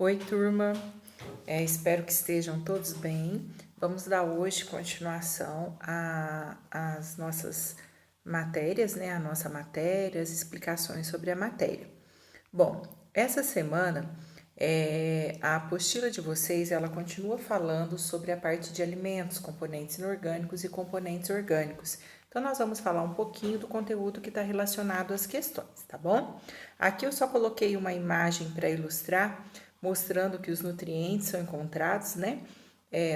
Oi, turma. Espero que estejam todos bem. Vamos dar hoje continuação às nossas matérias, né? A nossa matéria, as explicações sobre a matéria. Bom, essa semana a apostila de vocês ela continua falando sobre a parte de alimentos, componentes inorgânicos e componentes orgânicos. Então, nós vamos falar um pouquinho do conteúdo que está relacionado às questões, tá bom? Aqui eu só coloquei uma imagem para ilustrar, mostrando que os nutrientes são encontrados, né?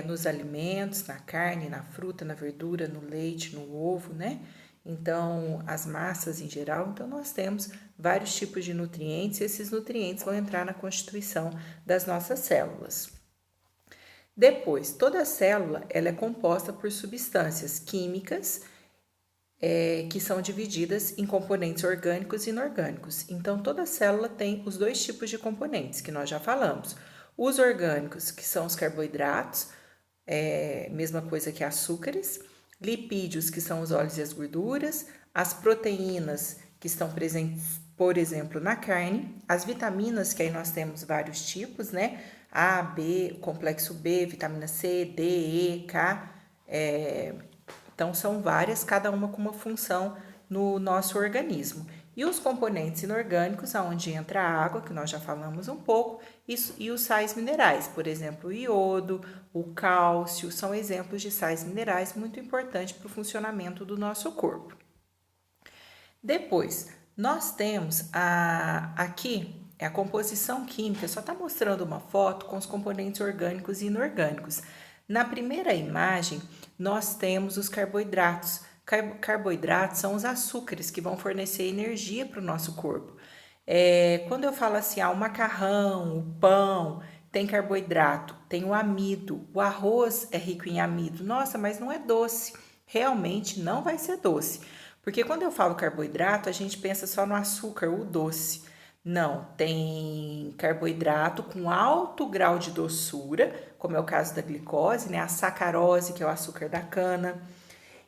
Nos alimentos, na carne, na fruta, na verdura, no leite, no ovo, né? Então, as massas em geral, então nós temos vários tipos de nutrientes e esses nutrientes vão entrar na constituição das nossas células. Depois, toda célula ela é composta por substâncias químicas que são divididas em componentes orgânicos e inorgânicos. Então, toda célula tem os dois tipos de componentes que nós já falamos. Os orgânicos, que são os carboidratos, mesma coisa que açúcares, lipídios, que são os óleos e as gorduras, as proteínas, que estão presentes, por exemplo, na carne, as vitaminas, que aí nós temos vários tipos, né? A, B, complexo B, vitamina C, D, E, K, então são várias, cada uma com uma função no nosso organismo. E os componentes inorgânicos, aonde entra a água, que nós já falamos um pouco, e os sais minerais, por exemplo, o iodo, o cálcio, são exemplos de sais minerais muito importantes para o funcionamento do nosso corpo. Depois, nós temos aqui a composição química, só está mostrando uma foto com os componentes orgânicos e inorgânicos. Na primeira imagem, nós temos os carboidratos. Carboidratos são os açúcares que vão fornecer energia para o nosso corpo. Quando eu falo assim, o macarrão, o pão, tem carboidrato, tem o amido, o arroz é rico em amido. Nossa, mas não é doce. Realmente não vai ser doce. Porque quando eu falo carboidrato, a gente pensa só no açúcar, o doce. Não, tem carboidrato com alto grau de doçura, como é o caso da glicose, né? A sacarose, que é o açúcar da cana.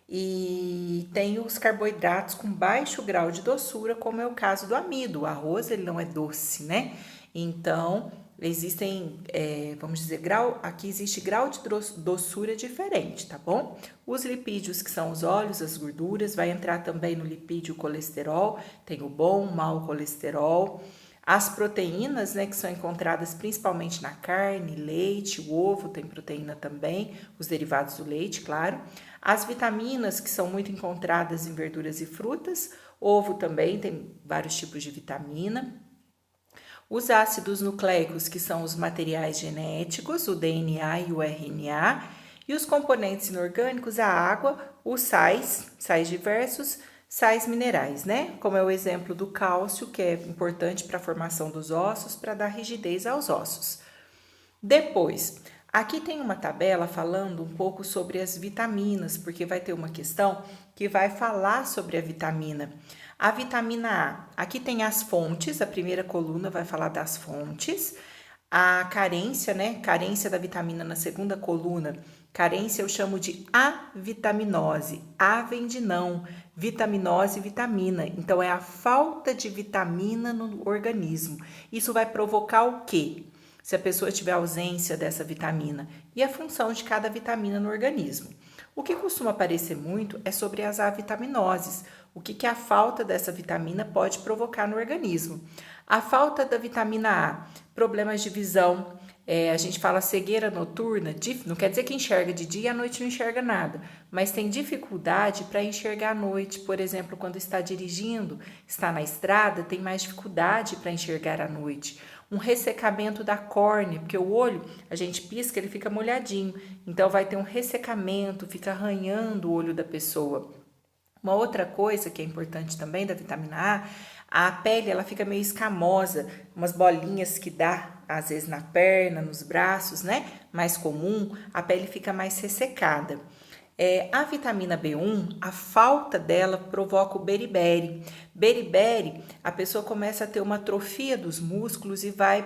E tem os carboidratos com baixo grau de doçura, como é o caso do amido. O arroz, ele não é doce, né? Então, existem, vamos dizer, aqui existe grau de doçura diferente, tá bom? Os lipídios, que são os óleos, as gorduras, vai entrar também no lipídio o colesterol, tem o bom, o mau colesterol. As proteínas, né, que são encontradas principalmente na carne, leite, o ovo tem proteína também, os derivados do leite, claro. As vitaminas, que são muito encontradas em verduras e frutas, ovo também tem vários tipos de vitamina. Os ácidos nucleicos, que são os materiais genéticos, o DNA e o RNA, e os componentes inorgânicos, a água, os sais diversos, sais minerais, né? Como é o exemplo do cálcio, que é importante para a formação dos ossos, para dar rigidez aos ossos. Depois, aqui tem uma tabela falando um pouco sobre as vitaminas, porque vai ter uma questão que vai falar sobre a vitamina. A vitamina A, aqui tem as fontes, a primeira coluna vai falar das fontes. A carência, né? Carência da vitamina na segunda coluna. Carência eu chamo de avitaminose. A vem de não, vitaminose e vitamina. Então, é a falta de vitamina no organismo. Isso vai provocar o quê? Se a pessoa tiver ausência dessa vitamina e a função de cada vitamina no organismo. O que costuma aparecer muito é sobre as avitaminoses, o que a falta dessa vitamina pode provocar no organismo. A falta da vitamina A, problemas de visão, a gente fala cegueira noturna, não quer dizer que enxerga de dia e à noite não enxerga nada, mas tem dificuldade para enxergar à noite, por exemplo, quando está dirigindo, está na estrada, tem mais dificuldade para enxergar à noite. Um ressecamento da córnea, porque o olho, a gente pisca, ele fica molhadinho, então vai ter um ressecamento, fica arranhando o olho da pessoa. Uma outra coisa que é importante também da vitamina A pele ela fica meio escamosa, umas bolinhas que dá às vezes na perna, nos braços, né? Mais comum, a pele fica mais ressecada. A vitamina B1, a falta dela provoca o beriberi. Beriberi, a pessoa começa a ter uma atrofia dos músculos e vai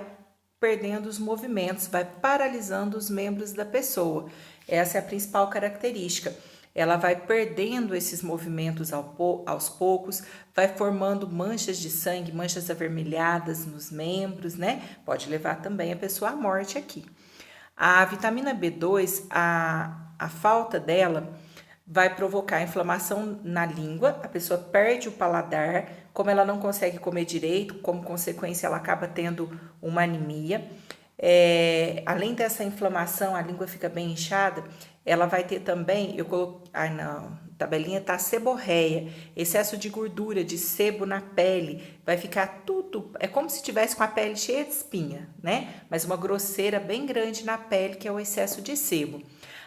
perdendo os movimentos, vai paralisando os membros da pessoa. Essa é a principal característica. ela vai perdendo esses movimentos aos poucos, vai formando manchas de sangue, manchas avermelhadas nos membros, né? Pode levar também a pessoa à morte aqui. A vitamina B2, a falta dela vai provocar inflamação na língua, a pessoa perde o paladar, como ela não consegue comer direito, como consequência ela acaba tendo uma anemia. Além dessa inflamação, a língua fica bem inchada, ela vai ter também, eu coloquei, tabelinha tá seborreia, excesso de gordura, de sebo na pele, vai ficar tudo, é como se tivesse com a pele cheia de espinha, né? Mas uma grosseira bem grande na pele, que é o excesso de sebo.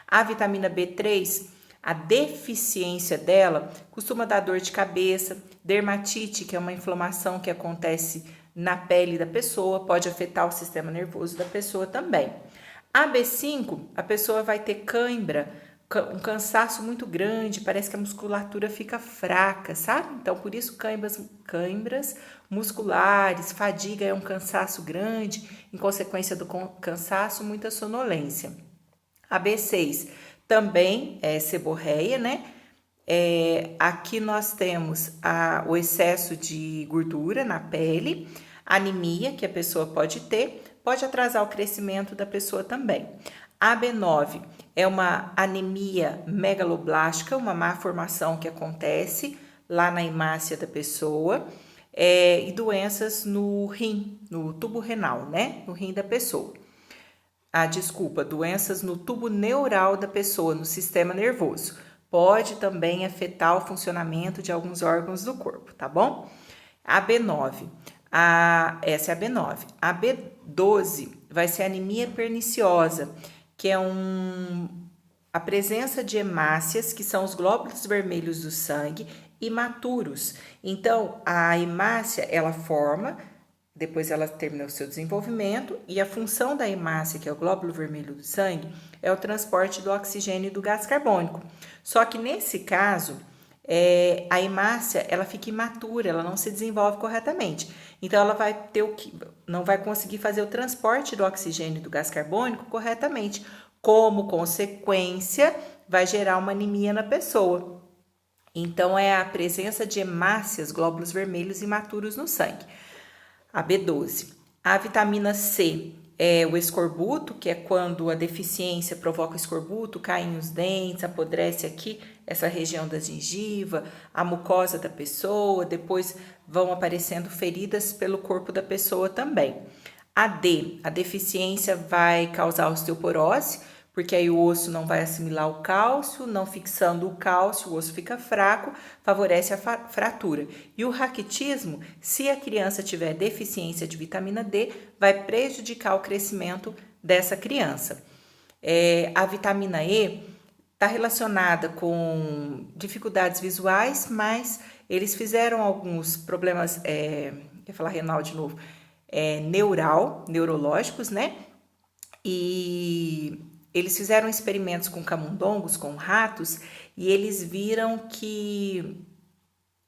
A vitamina B3, a deficiência dela costuma dar dor de cabeça, dermatite, que é uma inflamação que acontece na pele da pessoa, pode afetar o sistema nervoso da pessoa também. A B5, a pessoa vai ter cãibra, um cansaço muito grande, parece que a musculatura fica fraca, sabe? Então, por isso, cãibras musculares, fadiga é um cansaço grande, em consequência do cansaço, muita sonolência. A B6 também é seborreia, né? Aqui nós temos o excesso de gordura na pele, anemia que a pessoa pode ter, pode atrasar o crescimento da pessoa também. A B9 é uma anemia megaloblástica, uma má formação que acontece lá na hemácia da pessoa, e doenças no rim, no tubo renal, né? No rim da pessoa. Doenças no tubo neural da pessoa, no sistema nervoso. Pode também afetar o funcionamento de alguns órgãos do corpo, tá bom? A B9, essa é a B9. A B12 vai ser anemia perniciosa, que é a presença de hemácias, que são os glóbulos vermelhos do sangue, imaturos. Então, a hemácia, ela forma, depois ela termina o seu desenvolvimento, e a função da hemácia, que é o glóbulo vermelho do sangue, é o transporte do oxigênio e do gás carbônico. Só que nesse caso, a hemácia, ela fica imatura, ela não se desenvolve corretamente. Então, ela vai não vai conseguir fazer o transporte do oxigênio e do gás carbônico corretamente. Como consequência, vai gerar uma anemia na pessoa. Então, é a presença de hemácias, glóbulos vermelhos imaturos no sangue. A B12. A vitamina C é o escorbuto, que é quando a deficiência provoca escorbuto, caem os dentes, apodrece aqui essa região da gengiva, a mucosa da pessoa, depois vão aparecendo feridas pelo corpo da pessoa também. A D, a deficiência vai causar osteoporose, porque aí o osso não vai assimilar o cálcio, não fixando o cálcio, o osso fica fraco, favorece a fratura. E o raquitismo, se a criança tiver deficiência de vitamina D, vai prejudicar o crescimento dessa criança. A vitamina E está relacionada com dificuldades visuais, mas eles fizeram alguns problemas, ia falar renal de novo, neurológicos, né? E eles fizeram experimentos com camundongos, com ratos, e eles viram que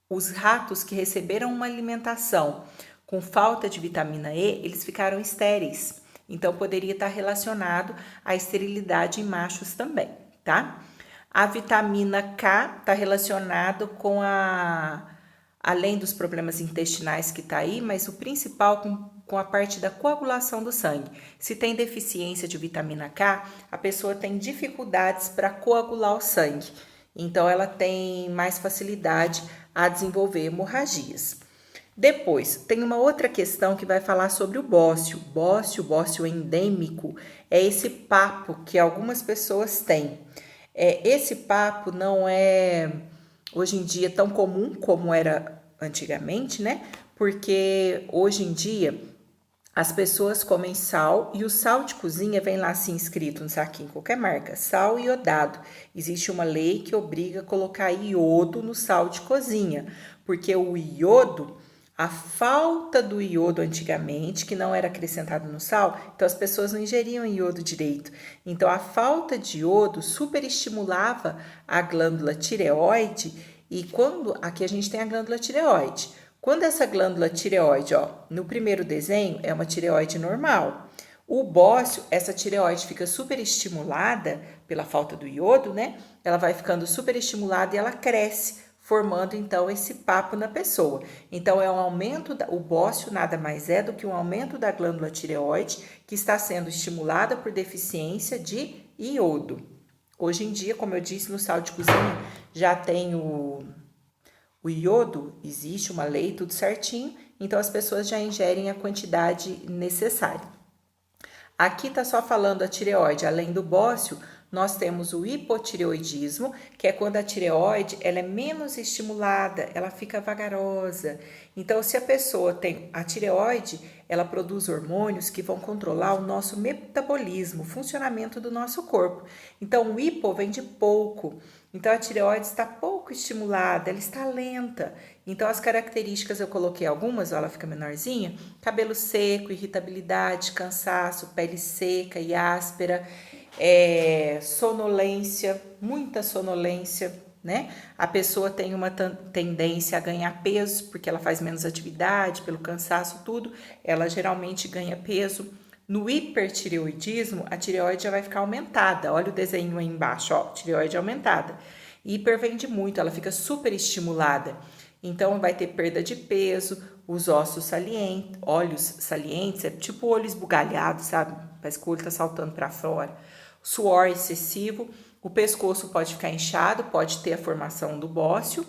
os ratos que receberam uma alimentação com falta de vitamina E, eles ficaram estéreis. Então, poderia estar relacionado à esterilidade em machos também, tá? A vitamina K está relacionado com além dos problemas intestinais que está aí, mas o principal com a parte da coagulação do sangue. Se tem deficiência de vitamina K, a pessoa tem dificuldades para coagular o sangue. Então, ela tem mais facilidade a desenvolver hemorragias. Depois, tem uma outra questão que vai falar sobre o bócio. Bócio endêmico, é esse papo que algumas pessoas têm. Esse papo não é, hoje em dia, tão comum como era antigamente, né? Porque hoje em dia as pessoas comem sal e o sal de cozinha vem lá assim escrito no saquinho, qualquer marca, sal iodado. Existe uma lei que obriga a colocar iodo no sal de cozinha, porque o iodo, a falta do iodo antigamente, que não era acrescentado no sal, então as pessoas não ingeriam iodo direito. Então a falta de iodo superestimulava a glândula tireoide, e aqui a gente tem a glândula tireoide. Quando essa glândula tireoide, no primeiro desenho, é uma tireoide normal. O bócio, essa tireoide fica super estimulada pela falta do iodo, né? Ela vai ficando super estimulada e ela cresce, formando então esse papo na pessoa. Então é um aumento, o bócio nada mais é do que um aumento da glândula tireoide que está sendo estimulada por deficiência de iodo. Hoje em dia, como eu disse, no sal de cozinha já tem o iodo, existe uma lei, tudo certinho, então as pessoas já ingerem a quantidade necessária. Aqui está só falando a tireoide, além do bócio, nós temos o hipotireoidismo, que é quando a tireoide ela é menos estimulada, ela fica vagarosa. Então, se a pessoa tem a tireoide, ela produz hormônios que vão controlar o nosso metabolismo, o funcionamento do nosso corpo. Então, o hipo vem de pouco. Então, a tireoide está pouco estimulada, ela está lenta. Então, as características eu coloquei algumas, ó, ela fica menorzinha: cabelo seco, irritabilidade, cansaço, pele seca e áspera, sonolência, muita sonolência, né? A pessoa tem uma tendência a ganhar peso, porque ela faz menos atividade, pelo cansaço, tudo, ela geralmente ganha peso. No hipertireoidismo, a tireoide já vai ficar aumentada. Olha o desenho aí embaixo, ó, tireoide aumentada. Hiper vem de muito, ela fica super estimulada. Então, vai ter perda de peso, os ossos salientes, olhos salientes, é tipo olho esbugalhado, sabe? Parece que o olho tá saltando para fora. Suor excessivo, o pescoço pode ficar inchado, pode ter a formação do bócio,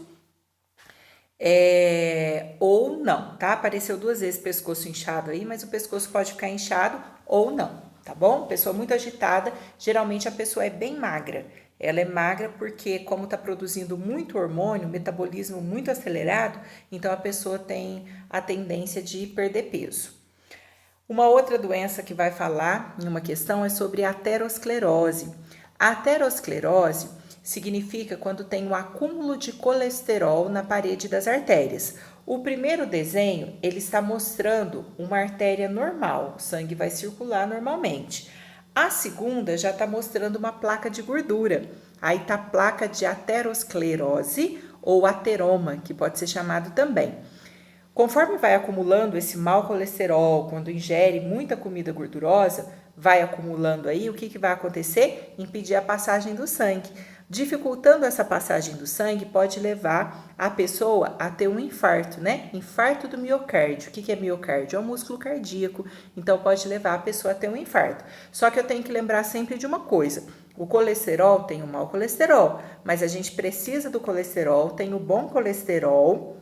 ou não, tá? Apareceu 2 vezes pescoço inchado aí, mas o pescoço pode ficar inchado ou não, tá bom? Pessoa muito agitada, geralmente a pessoa é bem magra. Ela é magra porque, como está produzindo muito hormônio, metabolismo muito acelerado, então a pessoa tem a tendência de perder peso. Uma outra doença que vai falar em uma questão é sobre a aterosclerose. A aterosclerose significa quando tem um acúmulo de colesterol na parede das artérias. O primeiro desenho, ele está mostrando uma artéria normal, o sangue vai circular normalmente. A segunda já está mostrando uma placa de gordura. Aí está a placa de aterosclerose ou ateroma, que pode ser chamado também. Conforme vai acumulando esse mau colesterol, quando ingere muita comida gordurosa, vai acumulando aí, o que vai acontecer? Impedir a passagem do sangue. Dificultando essa passagem do sangue pode levar a pessoa a ter um infarto, né? Infarto do miocárdio. O que é miocárdio? É o músculo cardíaco. Então, pode levar a pessoa a ter um infarto. Só que eu tenho que lembrar sempre de uma coisa. O colesterol tem o mau colesterol, mas a gente precisa do colesterol, tem o bom colesterol,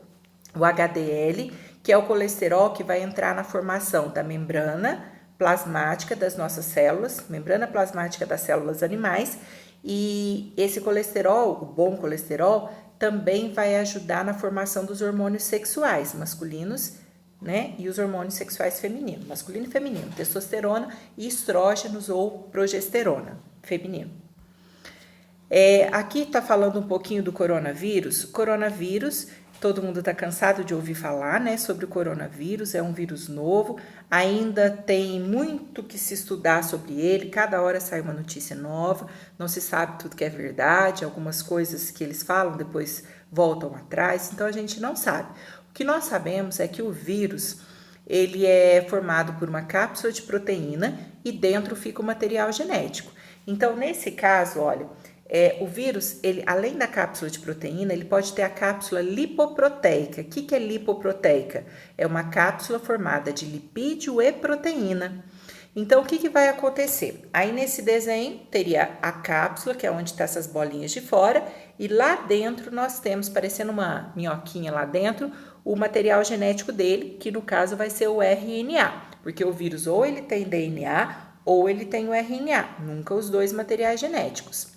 o HDL, que é o colesterol que vai entrar na formação da membrana plasmática das nossas células, membrana plasmática das células animais, e esse colesterol, o bom colesterol, também vai ajudar na formação dos hormônios sexuais masculinos, né? E os hormônios sexuais femininos, masculino e feminino, testosterona e estrógenos ou progesterona feminino. Aqui está falando um pouquinho do coronavírus. Coronavírus, todo mundo está cansado de ouvir falar, né, sobre o coronavírus, é um vírus novo, ainda tem muito que se estudar sobre ele, cada hora sai uma notícia nova, não se sabe tudo que é verdade, algumas coisas que eles falam depois voltam atrás, então a gente não sabe. O que nós sabemos é que o vírus, ele é formado por uma cápsula de proteína e dentro fica o material genético. Então, nesse caso, olha, o vírus, ele, além da cápsula de proteína, ele pode ter a cápsula lipoproteica. O que é lipoproteica? É uma cápsula formada de lipídio e proteína. Então, o que vai acontecer? Aí, nesse desenho, teria a cápsula, que é onde estão essas bolinhas de fora, e lá dentro nós temos, parecendo uma minhoquinha lá dentro, o material genético dele, que no caso vai ser o RNA, porque o vírus ou ele tem DNA ou ele tem o RNA, nunca os dois materiais genéticos.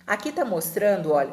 Aqui está mostrando, olha,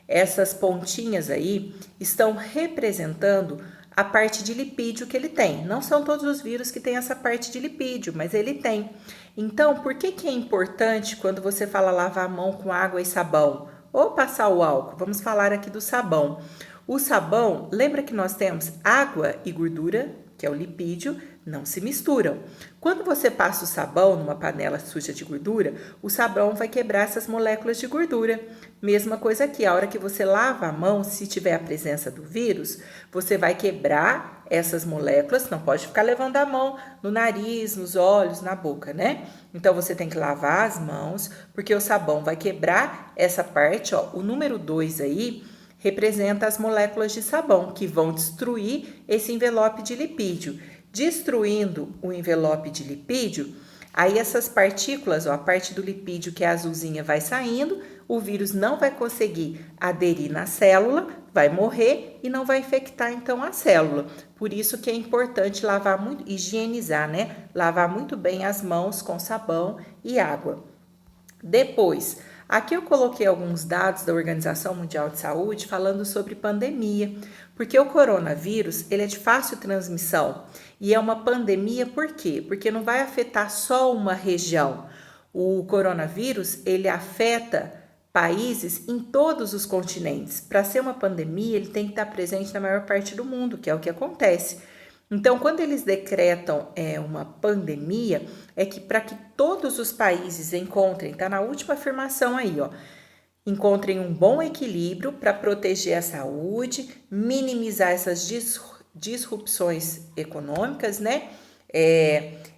essas pontinhas aí estão representando a parte de lipídio que ele tem. Não são todos os vírus que têm essa parte de lipídio, mas ele tem. Então, por que é importante quando você fala lavar a mão com água e sabão? Ou passar o álcool? Vamos falar aqui do sabão. O sabão, lembra que nós temos água e gordura, que é o lipídio, não se misturam. Quando você passa o sabão numa panela suja de gordura, o sabão vai quebrar essas moléculas de gordura. Mesma coisa aqui, a hora que você lava a mão, se tiver a presença do vírus, você vai quebrar essas moléculas, não pode ficar levando a mão no nariz, nos olhos, na boca, né? Então você tem que lavar as mãos, porque o sabão vai quebrar essa parte, ó, o número 2 aí representa as moléculas de sabão que vão destruir esse envelope de lipídio. Destruindo o envelope de lipídio, aí essas partículas, ó, a parte do lipídio que é azulzinha vai saindo, o vírus não vai conseguir aderir na célula, vai morrer e não vai infectar então a célula. Por isso que é importante lavar muito, higienizar, né? Lavar muito bem as mãos com sabão e água. Depois, aqui eu coloquei alguns dados da Organização Mundial de Saúde falando sobre pandemia, porque o coronavírus ele é de fácil transmissão e é uma pandemia por quê? Porque não vai afetar só uma região. O coronavírus ele afeta países em todos os continentes. Para ser uma pandemia, ele tem que estar presente na maior parte do mundo, que é o que acontece. Então, quando eles decretam uma pandemia, é que para que todos os países encontrem, tá na última afirmação aí, ó, encontrem um bom equilíbrio para proteger a saúde, minimizar essas disrupções econômicas, né?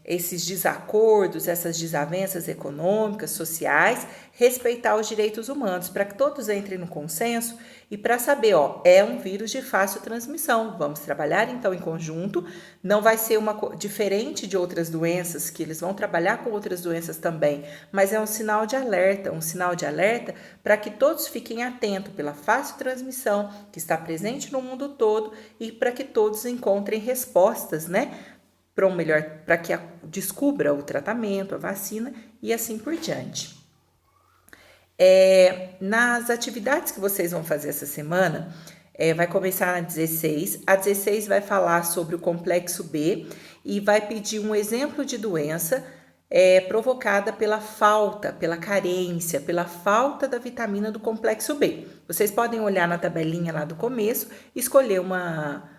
Esses desacordos, essas desavenças econômicas, sociais, respeitar os direitos humanos, para que todos entrem no consenso e para saber, ó, é um vírus de fácil transmissão, vamos trabalhar então em conjunto, não vai ser diferente de outras doenças, que eles vão trabalhar com outras doenças também, mas é um sinal de alerta para que todos fiquem atentos pela fácil transmissão que está presente no mundo todo e para que todos encontrem respostas, né? Para que descubra o tratamento, a vacina e assim por diante. Nas atividades que vocês vão fazer essa semana, vai começar na 16. A 16 vai falar sobre o complexo B e vai pedir um exemplo de doença provocada pela falta, pela carência, pela falta da vitamina do complexo B. Vocês podem olhar na tabelinha lá do começo e escolher uma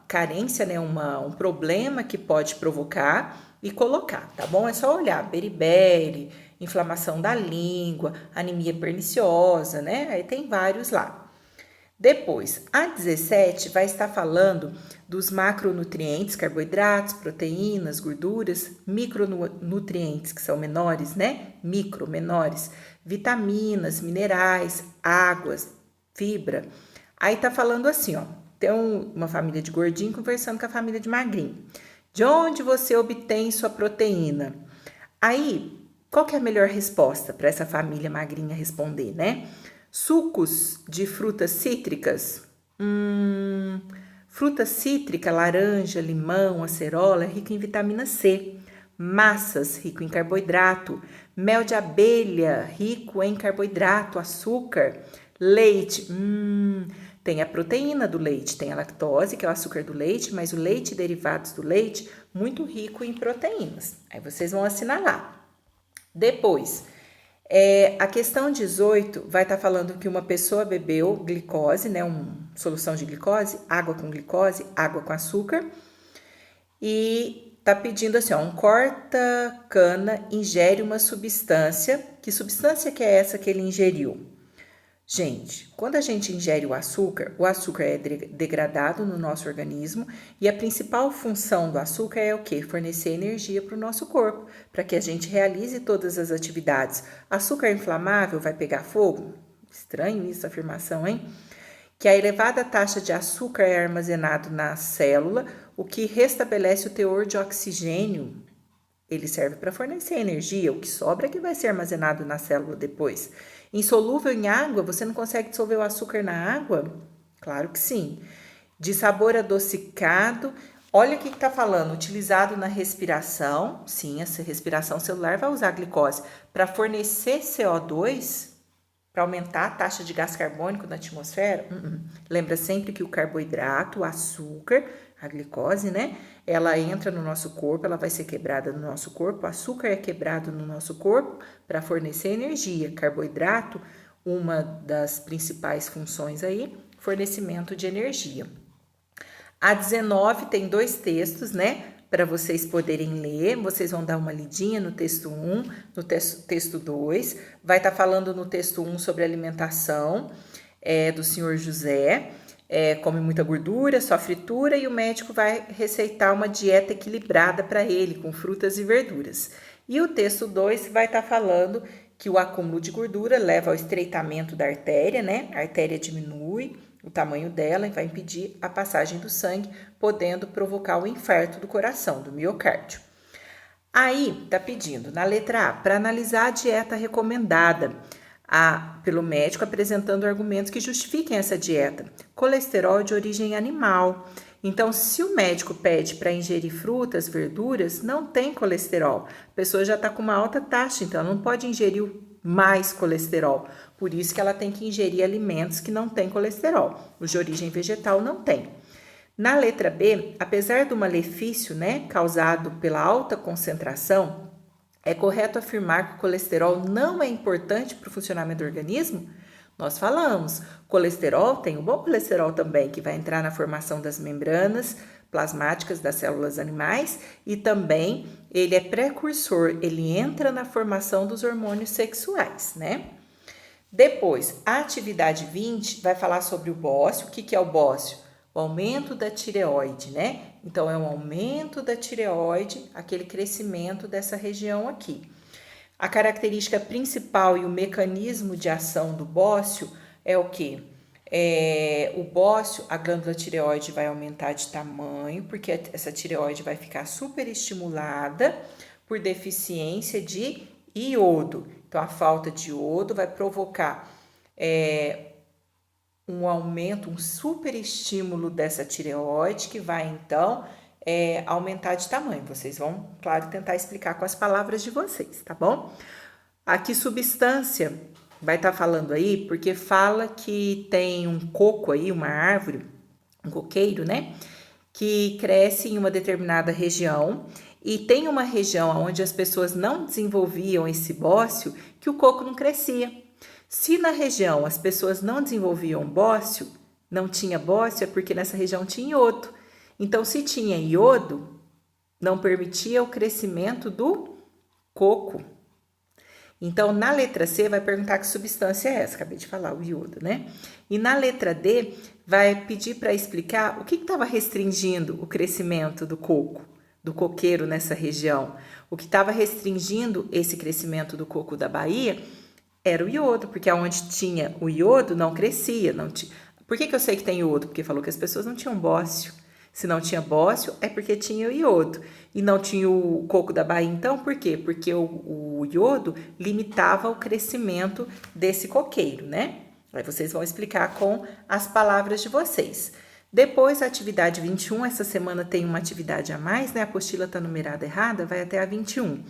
carência, né, um problema que pode provocar e colocar, tá bom? É só olhar, beriberi, inflamação da língua, anemia perniciosa, né? Aí tem vários lá. Depois, a 17 vai estar falando dos macronutrientes, carboidratos, proteínas, gorduras, micronutrientes, que são menores, né? Menores, vitaminas, minerais, águas, fibra. Aí tá falando assim, ó, tem uma família de gordinho conversando com a família de magrinho. De onde você obtém sua proteína? Aí, qual que é a melhor resposta para essa família magrinha responder, né? Sucos de frutas cítricas? Fruta cítrica, laranja, limão, acerola, rico em vitamina C. Massas, rico em carboidrato. Mel de abelha, rico em carboidrato, açúcar. Leite, tem a proteína do leite, tem a lactose, que é o açúcar do leite, mas o leite e derivados do leite, muito rico em proteínas. Aí vocês vão assinalar. Depois, a questão 18 vai estar falando que uma pessoa bebeu glicose, né, uma solução de glicose, água com açúcar, e tá pedindo assim, ó, um corta-cana ingere uma substância. Que substância que é essa que ele ingeriu? Gente, quando a gente ingere o açúcar é degradado no nosso organismo e a principal função do açúcar é o quê? Fornecer energia para o nosso corpo, para que a gente realize todas as atividades. Açúcar inflamável vai pegar fogo? Estranho isso, a afirmação, hein? Que a elevada taxa de açúcar é armazenado na célula, o que restabelece o teor de oxigênio. Ele serve para fornecer energia, o que sobra é que vai ser armazenado na célula depois. Insolúvel em água, você não consegue dissolver o açúcar na água? Claro que sim. De sabor adocicado, olha o que está falando, utilizado na respiração. Sim, essa respiração celular vai usar a glicose para fornecer CO2, para aumentar a taxa de gás carbônico na atmosfera. Lembra sempre que o carboidrato, o açúcar, a glicose, né? Ela entra no nosso corpo, ela vai ser quebrada no nosso corpo. O açúcar é quebrado no nosso corpo para fornecer energia. Carboidrato, uma das principais funções aí, fornecimento de energia. A 19 tem 2 textos, né? para vocês poderem ler. Vocês vão dar uma lidinha no texto 1, no texto 2. Vai estar falando no texto 1 sobre alimentação do senhor José. Come muita gordura, só fritura, e o médico vai receitar uma dieta equilibrada para ele, com frutas e verduras. E o texto 2 vai estar falando que o acúmulo de gordura leva ao estreitamento da artéria, né? A artéria diminui o tamanho dela e vai impedir a passagem do sangue, podendo provocar o infarto do coração, do miocárdio. Aí, tá pedindo, na letra A, para analisar a dieta recomendada pelo médico, apresentando argumentos que justifiquem essa dieta. Colesterol de origem animal. Então, se o médico pede para ingerir frutas, verduras, não tem colesterol. A pessoa já está com uma alta taxa, então ela não pode ingerir mais colesterol. Por isso que ela tem que ingerir alimentos que não têm colesterol. Os de origem vegetal não tem. Na letra B, apesar do malefício, causado pela alta concentração, é correto afirmar que o colesterol não é importante para o funcionamento do organismo? Nós falamos, colesterol tem o bom colesterol também, que vai entrar na formação das membranas plasmáticas das células animais, e também ele é precursor, ele entra na formação dos hormônios sexuais, Depois, a atividade 20 vai falar sobre o bócio. O que é o bócio? O aumento da tireoide, Então, é um aumento da tireoide, aquele crescimento dessa região aqui. A característica principal e o mecanismo de ação do bócio é o quê? O bócio, a glândula tireoide vai aumentar de tamanho, porque essa tireoide vai ficar superestimulada por deficiência de iodo. Então, a falta de iodo vai provocar um aumento, um superestímulo dessa tireoide, que vai, então, aumentar de tamanho. Vocês vão, claro, tentar explicar com as palavras de vocês, tá bom? Aqui, substância, vai estar falando aí, porque fala que tem um coco aí, uma árvore, um coqueiro, que cresce em uma determinada região, e tem uma região onde as pessoas não desenvolviam esse bócio, que o coco não crescia. Se na região as pessoas não desenvolviam bócio, não tinha bócio, é porque nessa região tinha iodo. Então, se tinha iodo, não permitia o crescimento do coco. Então, na letra C, vai perguntar que substância é essa. Acabei de falar, o iodo, E na letra D, vai pedir para explicar o que estava restringindo o crescimento do coco, do coqueiro nessa região. O que estava restringindo esse crescimento do coco da Bahia era o iodo, porque onde tinha o iodo não crescia. Não tinha. Por que eu sei que tem iodo? Porque falou que as pessoas não tinham bócio. Se não tinha bócio, é porque tinha o iodo. E não tinha o coco da Bahia, então, por quê? Porque o iodo limitava o crescimento desse coqueiro, Aí vocês vão explicar com as palavras de vocês. Depois, a atividade 21, essa semana tem uma atividade a mais, A apostila está numerada errada, vai até a 21.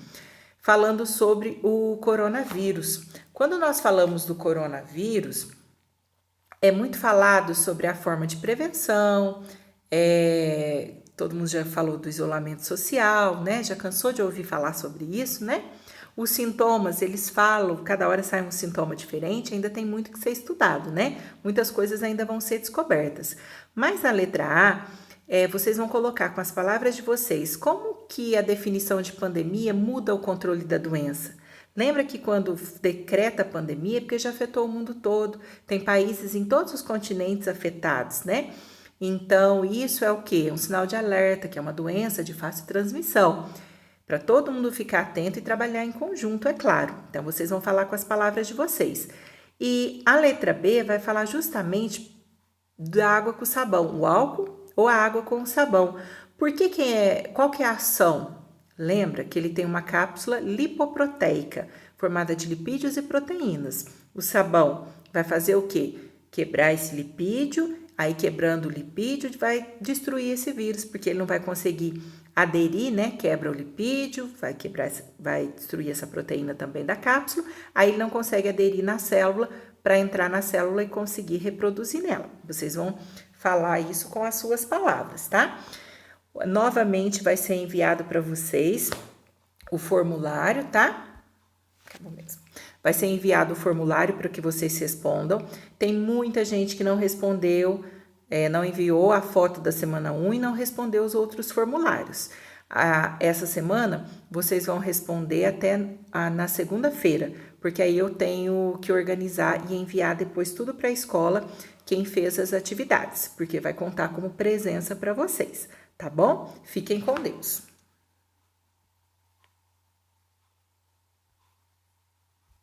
Falando sobre o coronavírus. Quando nós falamos do coronavírus, é muito falado sobre a forma de prevenção, todo mundo já falou do isolamento social, Já cansou de ouvir falar sobre isso, Os sintomas, eles falam, cada hora sai um sintoma diferente, ainda tem muito que ser estudado, Muitas coisas ainda vão ser descobertas. Mas na letra A, vocês vão colocar com as palavras de vocês como que a definição de pandemia muda o controle da doença. Lembra que quando decreta a pandemia, é porque já afetou o mundo todo, tem países em todos os continentes afetados, Então, isso é o quê? Um sinal de alerta, que é uma doença de fácil transmissão. Para todo mundo ficar atento e trabalhar em conjunto, é claro. Então, vocês vão falar com as palavras de vocês. E a letra B vai falar justamente da água com sabão, o álcool ou a água com o sabão. Qual que é a ação? Lembra que ele tem uma cápsula lipoproteica, formada de lipídios e proteínas. O sabão vai fazer o quê? Quebrar esse lipídio, aí quebrando o lipídio vai destruir esse vírus, porque ele não vai conseguir aderir, Quebra o lipídio, vai destruir essa proteína também da cápsula, aí ele não consegue aderir na célula para entrar na célula e conseguir reproduzir nela. Vocês vão falar isso com as suas palavras, tá? Novamente vai ser enviado para vocês o formulário, tá? Acabou mesmo. Vai ser enviado o formulário para que vocês respondam. Tem muita gente que não respondeu, não enviou a foto da semana 1 e não respondeu os outros formulários. essa semana, vocês vão responder até na segunda-feira, porque aí eu tenho que organizar e enviar depois tudo para a escola quem fez as atividades, porque vai contar como presença para vocês, tá bom? Fiquem com Deus.